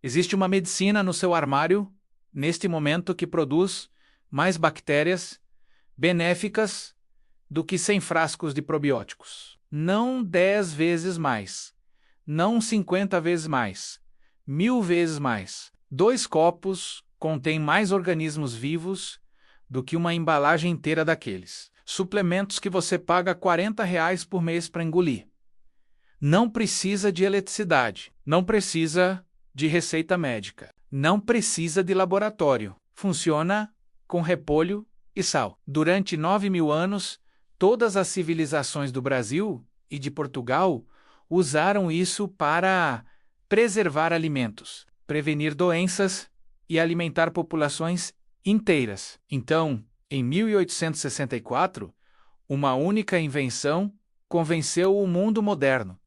Existe uma medicina no seu armário, neste momento, que produz mais bactérias benéficas do que 100 frascos de probióticos. Não 10 vezes mais, não 50 vezes mais, 1000 vezes mais. 2 copos contêm mais organismos vivos do que uma embalagem inteira daqueles. Suplementos que você paga R$ 40 por mês para engolir. Não precisa de eletricidade, não precisa de receita médica, não precisa de laboratório. Funciona com repolho e sal. Durante 9.000 anos, todas as civilizações do Brasil e de Portugal usaram isso para preservar alimentos, prevenir doenças e alimentar populações inteiras. Então, em 1864, uma única invenção convenceu o mundo moderno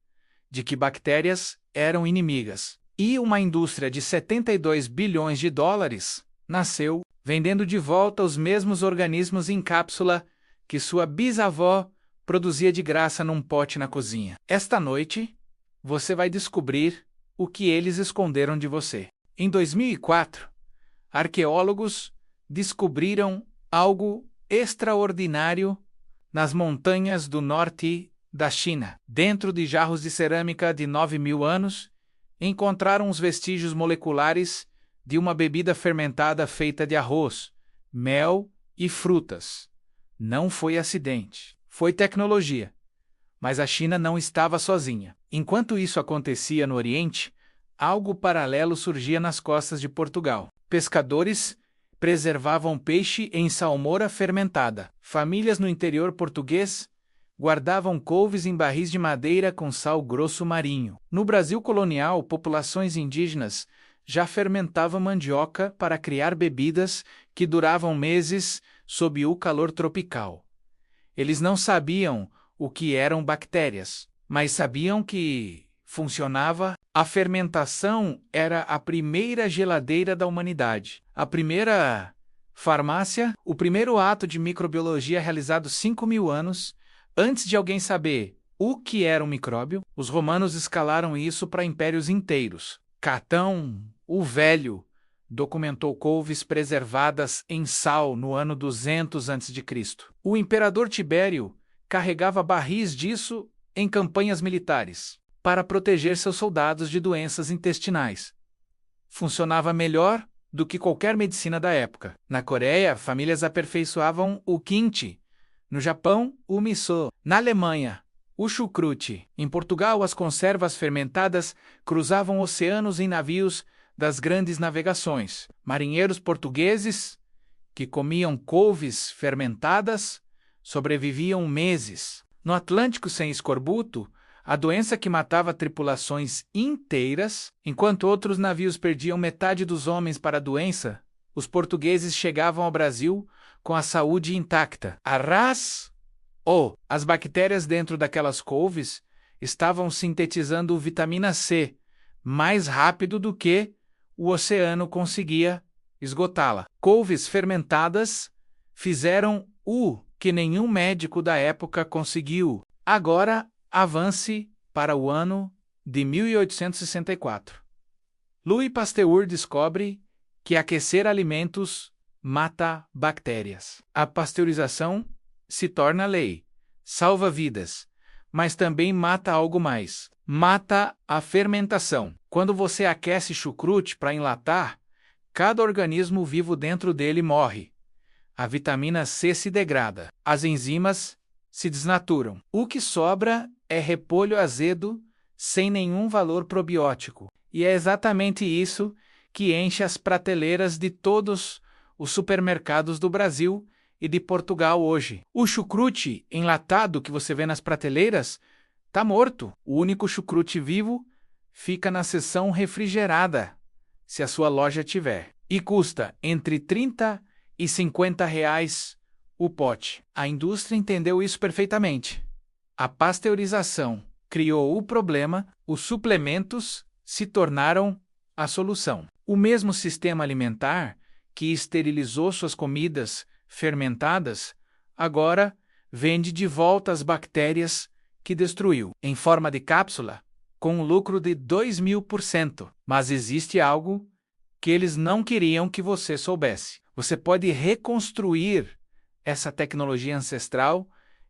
de que bactérias eram inimigas. E uma indústria de 72 bilhões de dólares nasceu, vendendo de volta os mesmos organismos em cápsula que sua bisavó produzia de graça num pote na cozinha. Esta noite, você vai descobrir o que eles esconderam de você. Em 2004, arqueólogos descobriram algo extraordinário nas montanhas do norte da China. Dentro de jarros de cerâmica de 9.000 anos, encontraram os vestígios moleculares de uma bebida fermentada feita de arroz, mel e frutas. Não foi acidente, foi tecnologia. Mas a China não estava sozinha. Enquanto isso acontecia no Oriente, algo paralelo surgia nas costas de Portugal. Pescadores preservavam peixe em salmoura fermentada. Famílias no interior português guardavam couves em barris de madeira com sal grosso marinho. No Brasil colonial, populações indígenas já fermentavam mandioca para criar bebidas que duravam meses sob o calor tropical. Eles não sabiam o que eram bactérias, mas sabiam que funcionava. A fermentação era a primeira geladeira da humanidade, a primeira farmácia, o primeiro ato de microbiologia realizado 5.000 anos antes de alguém saber o que era um micróbio. Os romanos escalaram isso para impérios inteiros. Catão, o Velho, documentou couves preservadas em sal no ano 200 a.C. O imperador Tibério carregava barris disso em campanhas militares para proteger seus soldados de doenças intestinais. Funcionava melhor do que qualquer medicina da época. Na Coreia, famílias aperfeiçoavam o kimchi. No Japão, o miso. Na Alemanha, o chucrute. Em Portugal, as conservas fermentadas cruzavam oceanos em navios das grandes navegações. Marinheiros portugueses, que comiam couves fermentadas, sobreviviam meses. No Atlântico sem escorbuto, a doença que matava tripulações inteiras, enquanto outros navios perdiam metade dos homens para a doença, os portugueses chegavam ao Brasil com a saúde intacta. As bactérias dentro daquelas couves estavam sintetizando vitamina C mais rápido do que o oceano conseguia esgotá-la. Couves fermentadas fizeram o que nenhum médico da época conseguiu. Agora, avance para o ano de 1864. Louis Pasteur descobre que aquecer alimentos mata bactérias. A pasteurização se torna lei, salva vidas, mas também mata algo mais. Mata a fermentação. Quando você aquece chucrute para enlatar, cada organismo vivo dentro dele morre. A vitamina C se degrada. As enzimas se desnaturam. O que sobra é repolho azedo, sem nenhum valor probiótico. E é exatamente isso que enche as prateleiras de todos os supermercados do Brasil e de Portugal hoje. O chucrute enlatado que você vê nas prateleiras está morto. O único chucrute vivo fica na seção refrigerada, se a sua loja tiver. E custa entre R$30 e R$50 o pote. A indústria entendeu isso perfeitamente. A pasteurização criou o problema, os suplementos se tornaram a solução. O mesmo sistema alimentar que esterilizou suas comidas fermentadas, agora vende de volta as bactérias que destruiu. Em forma de cápsula, com um lucro de 2000%. Mas existe algo que eles não queriam que você soubesse. Você pode reconstruir essa tecnologia ancestral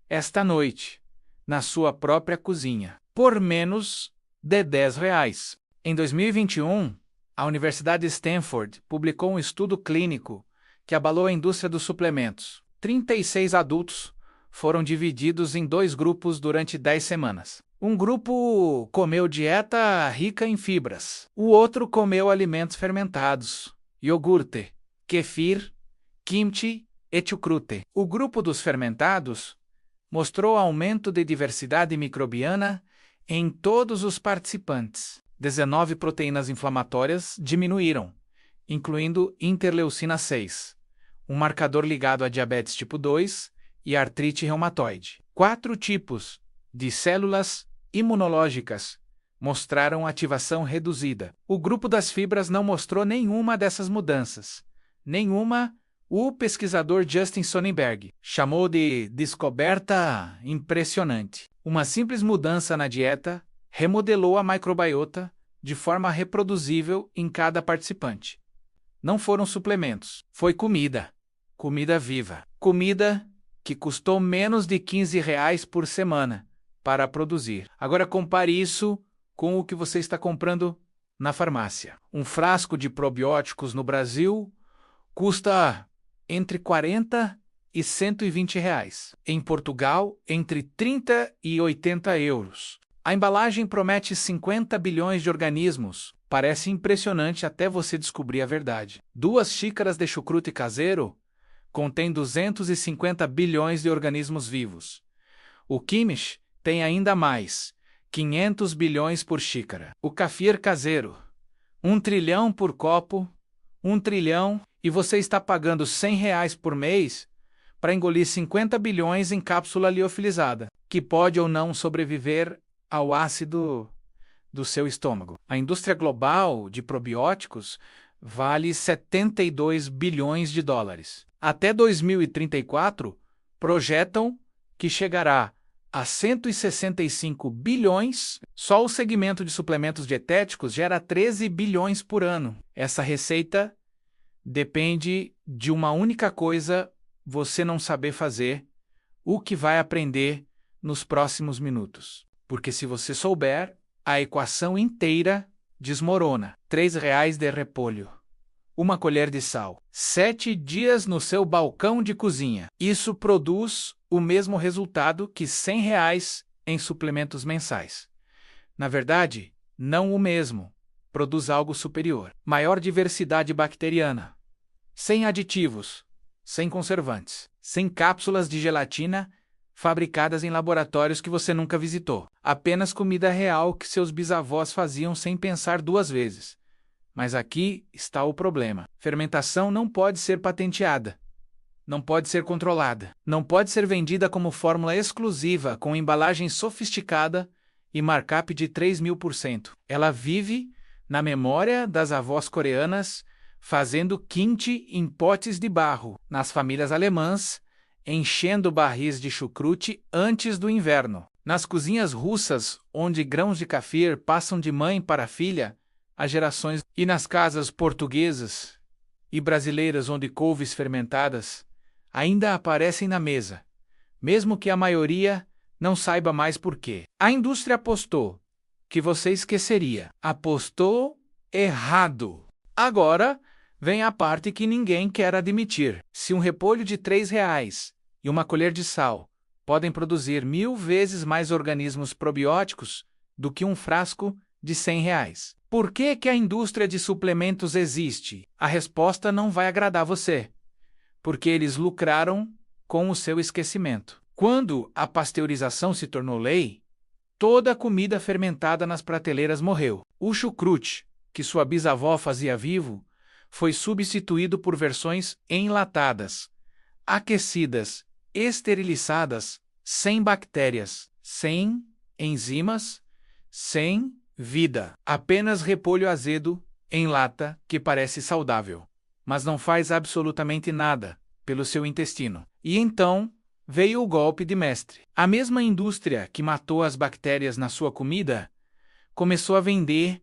esta noite, na sua própria cozinha, por menos de R$ 10. Em 2021, a Universidade de Stanford publicou um estudo clínico que abalou a indústria dos suplementos. 36 adultos foram divididos em 2 grupos durante 10 semanas. Um grupo comeu dieta rica em fibras. O outro comeu alimentos fermentados, iogurte, kefir, kimchi e chucrute. O grupo dos fermentados mostrou aumento de diversidade microbiana em todos os participantes. 19 proteínas inflamatórias diminuíram, incluindo interleucina 6, um marcador ligado a diabetes tipo 2 e artrite reumatoide. 4 tipos de células imunológicas mostraram ativação reduzida. O grupo das fibras não mostrou nenhuma dessas mudanças. Nenhuma, o pesquisador Justin Sonnenberg chamou de descoberta impressionante. Uma simples mudança na dieta remodelou a microbiota de forma reproduzível em cada participante. Não foram suplementos, foi comida. Comida viva. Comida que custou menos de R$ 15 por semana para produzir. Agora compare isso com o que você está comprando na farmácia. Um frasco de probióticos no Brasil custa entre 40 e 120 reais. Em Portugal, entre 30 e 80 euros. A embalagem promete 50 bilhões de organismos. Parece impressionante até você descobrir a verdade. 2 xícaras de chucrute caseiro contém 250 bilhões de organismos vivos. O Kimchi tem ainda mais, 500 bilhões por xícara. O kefir caseiro, 1 trilhão por copo, 1 trilhão, e você está pagando R$ 100 por mês para engolir 50 bilhões em cápsula liofilizada, que pode ou não sobreviver ao ácido do seu estômago. A indústria global de probióticos vale 72 bilhões de dólares. Até 2034, projetam que chegará a 165 bilhões. Só o segmento de suplementos dietéticos gera 13 bilhões por ano. Essa receita depende de uma única coisa você não saber fazer, o que vai aprender nos próximos minutos. Porque se você souber, a equação inteira desmorona. R$ 3 de repolho. 1 colher de sal. 7 dias no seu balcão de cozinha. Isso produz o mesmo resultado que R$ 100 em suplementos mensais. Na verdade, não o mesmo. Produz algo superior. Maior diversidade bacteriana. Sem aditivos. Sem conservantes. Sem cápsulas de gelatina fabricadas em laboratórios que você nunca visitou. Apenas comida real que seus bisavós faziam sem pensar 2 vezes. Mas aqui está o problema. Fermentação não pode ser patenteada. Não pode ser controlada. Não pode ser vendida como fórmula exclusiva com embalagem sofisticada e markup de 3.000%. Ela vive na memória das avós coreanas fazendo kimchi em potes de barro, nas famílias alemãs, enchendo barris de chucrute antes do inverno. Nas cozinhas russas, onde grãos de kefir passam de mãe para filha há gerações, e nas casas portuguesas e brasileiras onde couves fermentadas ainda aparecem na mesa, mesmo que a maioria não saiba mais por quê. A indústria apostou que você esqueceria. Apostou errado. Agora vem a parte que ninguém quer admitir. Se um repolho de R$ 3 e 1 colher de sal podem produzir 1000 vezes mais organismos probióticos do que um frasco de R$ 100. Por que a indústria de suplementos existe? A resposta não vai agradar você. Porque eles lucraram com o seu esquecimento. Quando a pasteurização se tornou lei, toda a comida fermentada nas prateleiras morreu. O chucrute, que sua bisavó fazia vivo, foi substituído por versões enlatadas, aquecidas, esterilizadas, sem bactérias, sem enzimas, sem vida. Apenas repolho azedo em lata que parece saudável, mas não faz absolutamente nada pelo seu intestino. E então veio o golpe de mestre. A mesma indústria que matou as bactérias na sua comida começou a vender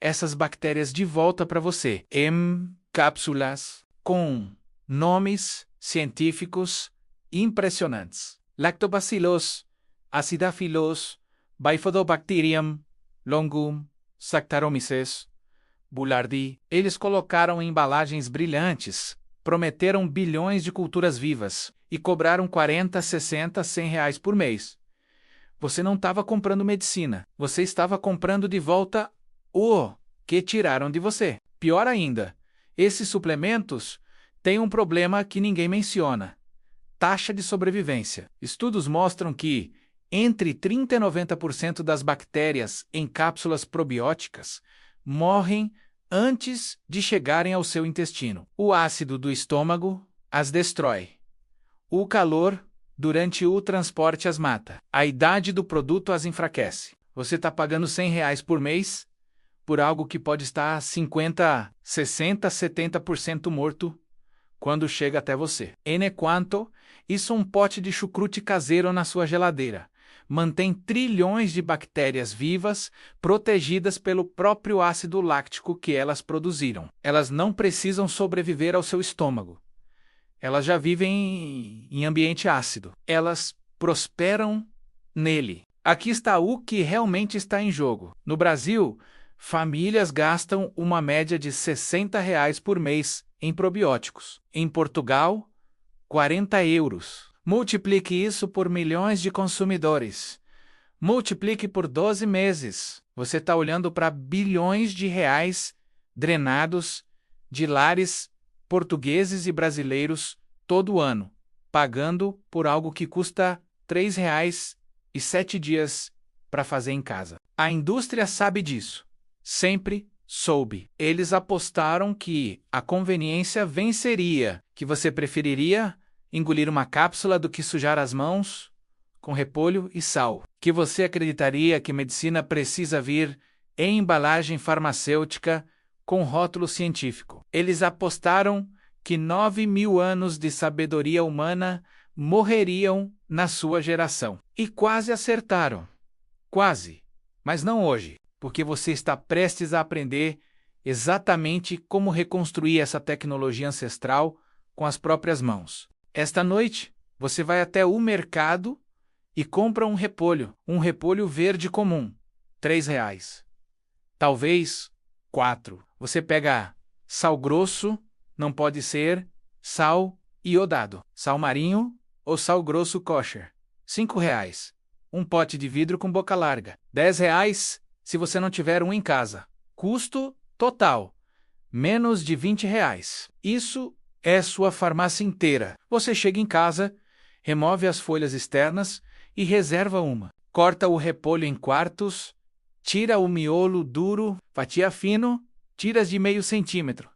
essas bactérias de volta para você, em cápsulas com nomes científicos impressionantes. Lactobacillus, Acidophilus, Bifidobacterium, Longum, Saccharomyces, Boulardii. Eles colocaram em embalagens brilhantes, prometeram bilhões de culturas vivas e cobraram 40, 60, 100 reais por mês. Você não estava comprando medicina, você estava comprando de volta o que tiraram de você. Pior ainda, esses suplementos têm um problema que ninguém menciona: taxa de sobrevivência. Estudos mostram que entre 30% e 90% das bactérias em cápsulas probióticas morrem antes de chegarem ao seu intestino. O ácido do estômago as destrói. O calor durante o transporte as mata. A idade do produto as enfraquece. Você está pagando 100 reais por mês por algo que pode estar 50, 60, 70% morto quando chega até você. Enquanto isso, um pote de chucrute caseiro na sua geladeira mantém trilhões de bactérias vivas protegidas pelo próprio ácido láctico que elas produziram. Elas não precisam sobreviver ao seu estômago. Elas já vivem em ambiente ácido. Elas prosperam nele. Aqui está o que realmente está em jogo. No Brasil, famílias gastam uma média de 60 reais por mês em probióticos. Em Portugal, 40 euros. Multiplique isso por milhões de consumidores. Multiplique por 12 meses. Você está olhando para bilhões de reais drenados de lares portugueses e brasileiros todo ano, pagando por algo que custa R$ 3,07 para fazer em casa. A indústria sabe disso. Sempre soube. Eles apostaram que a conveniência venceria, que você preferiria engolir uma cápsula do que sujar as mãos com repolho e sal, que você acreditaria que medicina precisa vir em embalagem farmacêutica com rótulo científico. Eles apostaram que 9.000 anos de sabedoria humana morreriam na sua geração. E quase acertaram. Quase. Mas não hoje, porque você está prestes a aprender exatamente como reconstruir essa tecnologia ancestral com as próprias mãos. Esta noite, você vai até o mercado e compra um repolho verde comum, R$ 3. Talvez 4. Você pega sal grosso, não pode ser sal iodado, sal marinho ou sal grosso kosher, R$ 5. Um pote de vidro com boca larga, R$ 10 se você não tiver um em casa. Custo total, menos de R$ 20. Isso é sua farmácia inteira. Você chega em casa, remove as folhas externas e reserva uma. Corta o repolho em quartos, tira o miolo duro, fatia fino, tiras de meio centímetro.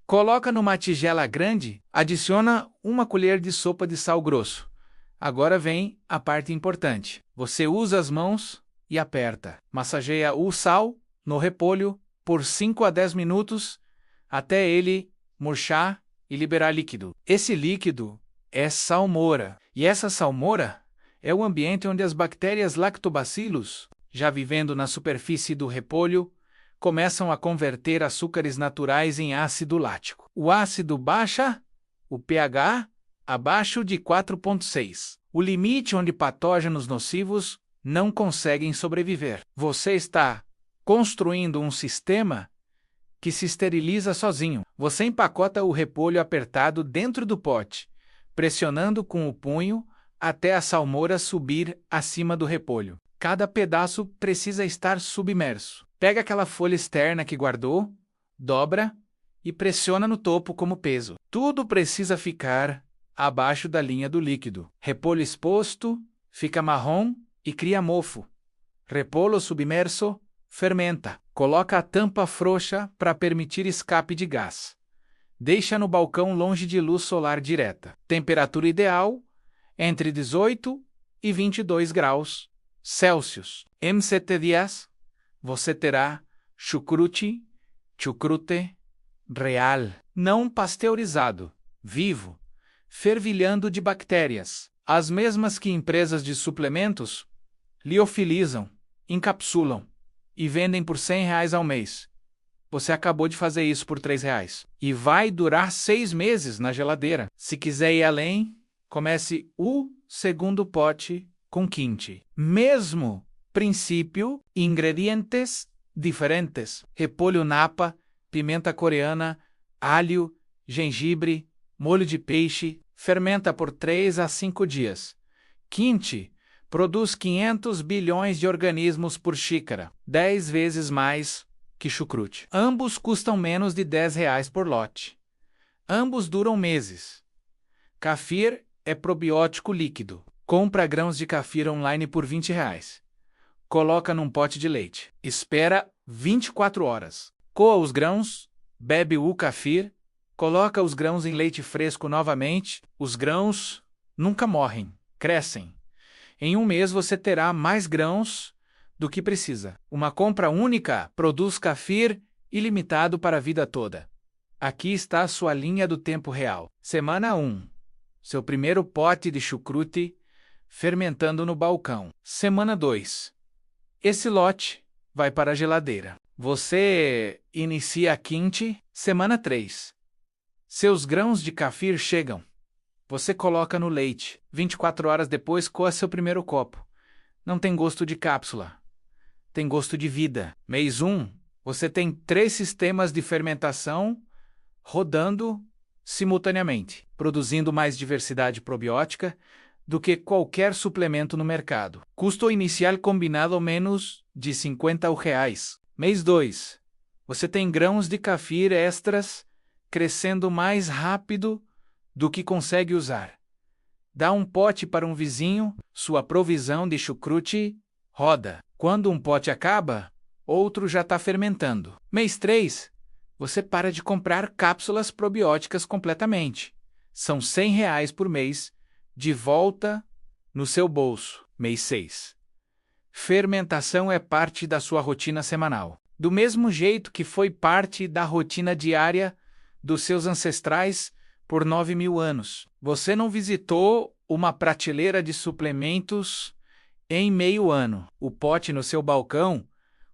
Coloca numa tigela grande, adiciona uma colher de sopa de sal grosso. Agora vem a parte importante. Você usa as mãos e aperta. Massageia o sal no repolho por 5 a 10 minutos até ele murchar e liberar líquido. Esse líquido é salmoura. E essa salmoura é o ambiente onde as bactérias lactobacillus, já vivendo na superfície do repolho, começam a converter açúcares naturais em ácido lático. O ácido baixa o pH abaixo de 4,6, o limite onde patógenos nocivos não conseguem sobreviver. Você está construindo um sistema que se esteriliza sozinho. Você empacota o repolho apertado dentro do pote, pressionando com o punho até a salmoura subir acima do repolho. Cada pedaço precisa estar submerso. Pega aquela folha externa que guardou, dobra e pressiona no topo como peso. Tudo precisa ficar abaixo da linha do líquido. Repolho exposto fica marrom e cria mofo. Repolho submerso fermenta. Coloca a tampa frouxa para permitir escape de gás. Deixa no balcão longe de luz solar direta. Temperatura ideal entre 18 e 22 graus Celsius. Em 7 dias, você terá chucrute real, não pasteurizado, vivo, fervilhando de bactérias, as mesmas que empresas de suplementos liofilizam, encapsulam e vendem por R$ 100 ao mês. Você acabou de fazer isso por R$ 3. E vai durar 6 meses na geladeira. Se quiser ir além, comece o segundo pote com kimchi. Mesmo princípio, ingredientes diferentes. Repolho napa, pimenta coreana, alho, gengibre, molho de peixe. Fermenta por 3 a 5 dias. Kimchi produz 500 bilhões de organismos por xícara, 10 vezes mais que chucrute. Ambos custam menos de R$ 10 por lote. Ambos duram meses. Kefir é probiótico líquido. Compra grãos de kefir online por R$ 20. Coloca num pote de leite. Espera 24 horas. Coa os grãos, bebe o kefir, coloca os grãos em leite fresco novamente. Os grãos nunca morrem, crescem. Em um mês você terá mais grãos do que precisa. Uma compra única produz kefir ilimitado para a vida toda. Aqui está a sua linha do tempo real. Semana 1. Seu primeiro pote de chucrute fermentando no balcão. Semana 2. Esse lote vai para a geladeira. Você inicia a kimchi. Semana 3. Seus grãos de kefir chegam. Você coloca no leite. 24 horas depois, coa seu primeiro copo. Não tem gosto de cápsula. Tem gosto de vida. Mês 1, você tem 3 sistemas de fermentação rodando simultaneamente, produzindo mais diversidade probiótica do que qualquer suplemento no mercado. Custo inicial combinado menos de R$ 50. Mês 2, você tem grãos de kefir extras crescendo mais rápido do que consegue usar. Dá um pote para um vizinho, sua provisão de chucrute roda. Quando um pote acaba, outro já está fermentando. Mês 3, você para de comprar cápsulas probióticas completamente. São R$ 100 por mês, de volta no seu bolso. Mês 6. Fermentação é parte da sua rotina semanal. Do mesmo jeito que foi parte da rotina diária dos seus ancestrais por 9.000 anos. Você não visitou uma prateleira de suplementos em meio ano. O pote no seu balcão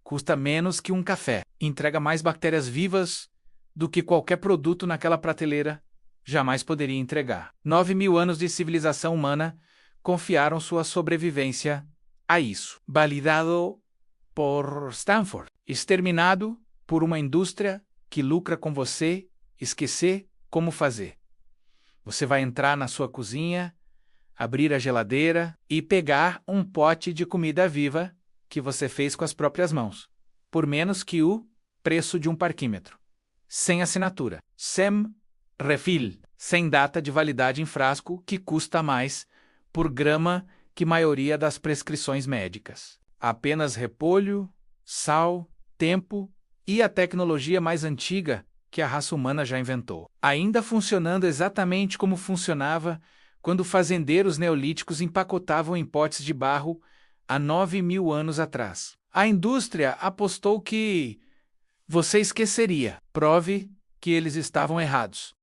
custa menos que um café. Entrega mais bactérias vivas do que qualquer produto naquela prateleira jamais poderia entregar. 9.000 anos de civilização humana confiaram sua sobrevivência a isso. Validado por Stanford. Exterminado por uma indústria que lucra com você esquecer como fazer. Você vai entrar na sua cozinha, abrir a geladeira e pegar um pote de comida viva que você fez com as próprias mãos, por menos que o preço de um parquímetro. Sem assinatura. Sem refill. Sem data de validade em frasco, que custa mais por grama que maioria das prescrições médicas. Apenas repolho, sal, tempo e a tecnologia mais antiga que a raça humana já inventou. Ainda funcionando exatamente como funcionava quando fazendeiros neolíticos empacotavam em potes de barro há 9.000 anos atrás. A indústria apostou que você esqueceria. Prove que eles estavam errados.